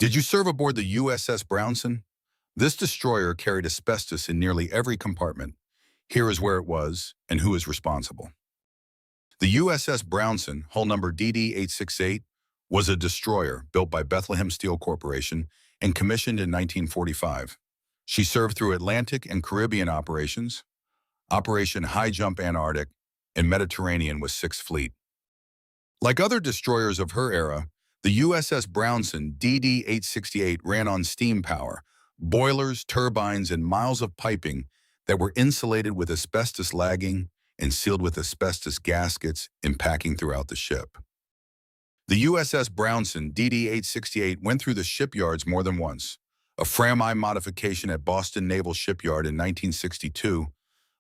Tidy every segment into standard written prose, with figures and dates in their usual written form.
Did you serve aboard the USS Brownson? This destroyer carried asbestos in nearly every compartment. Here is where it was and who is responsible. The USS Brownson, hull number DD-868, was a destroyer built by Bethlehem Steel Corporation and commissioned in 1945. She served through Atlantic and Caribbean operations, Operation High Jump Antarctic, and Mediterranean with 6th Fleet. Like other destroyers of her era, the USS Brownson DD-868 ran on steam power, boilers, turbines, and miles of piping that were insulated with asbestos lagging and sealed with asbestos gaskets impacting throughout the ship. The USS Brownson DD-868 went through the shipyards more than once: a Fram-I modification at Boston Naval Shipyard in 1962,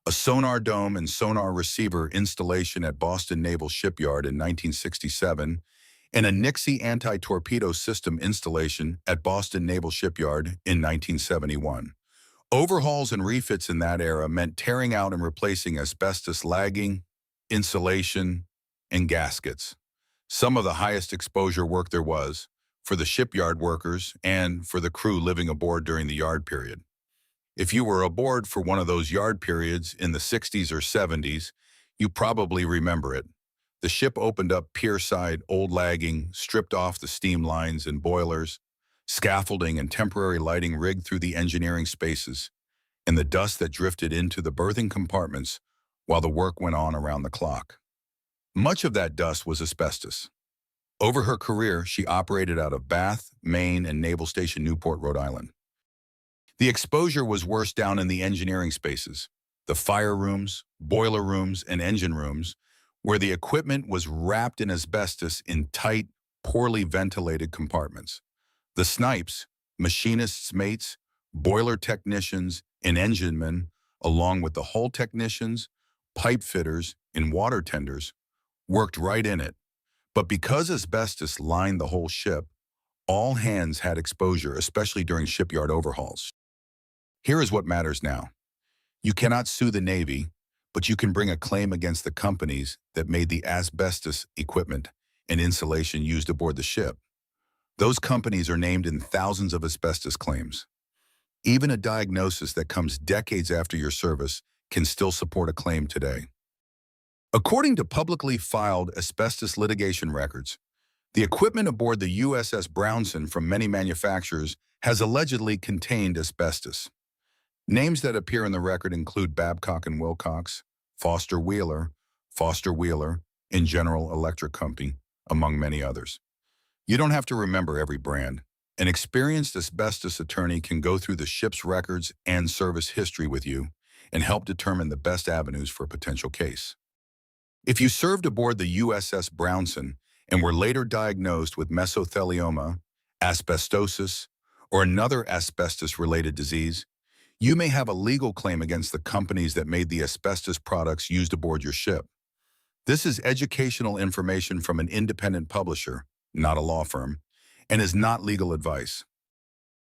a sonar dome and sonar receiver installation at Boston Naval Shipyard in 1967, and a Nixie anti-torpedo system installation at Boston Naval Shipyard in 1971. Overhauls and refits in that era meant tearing out and replacing asbestos lagging, insulation, and gaskets. Some of the highest exposure work there was for the shipyard workers and for the crew living aboard during the yard period. If you were aboard for one of those yard periods in the 60s or 70s, you probably remember it. The ship opened up pier-side, old lagging, stripped off the steam lines and boilers, scaffolding and temporary lighting rigged through the engineering spaces, and the dust that drifted into the berthing compartments while the work went on around the clock. Much of that dust was asbestos. Over her career, she operated out of Bath, Maine, and Naval Station Newport, Rhode Island. The exposure was worse down in the engineering spaces, the fire rooms, boiler rooms, and engine rooms, where the equipment was wrapped in asbestos in tight, poorly ventilated compartments. The snipes, machinists' mates, boiler technicians, and enginemen, along with the hull technicians, pipe fitters, and water tenders, worked right in it. But because asbestos lined the whole ship, all hands had exposure, especially during shipyard overhauls. Here is what matters now. You cannot sue the Navy, but you can bring a claim against the companies that made the asbestos equipment and insulation used aboard the ship. Those companies are named in thousands of asbestos claims. Even a diagnosis that comes decades after your service can still support a claim today. According to publicly filed asbestos litigation records, the equipment aboard the USS Brownson from many manufacturers has allegedly contained asbestos. Names that appear in the record include Babcock & Wilcox, Foster Wheeler, and General Electric Company, among many others. You don't have to remember every brand. An experienced asbestos attorney can go through the ship's records and service history with you and help determine the best avenues for a potential case. If you served aboard the USS Brownson and were later diagnosed with mesothelioma, asbestosis, or another asbestos-related disease, you may have a legal claim against the companies that made the asbestos products used aboard your ship. This is educational information from an independent publisher, not a law firm, and is not legal advice.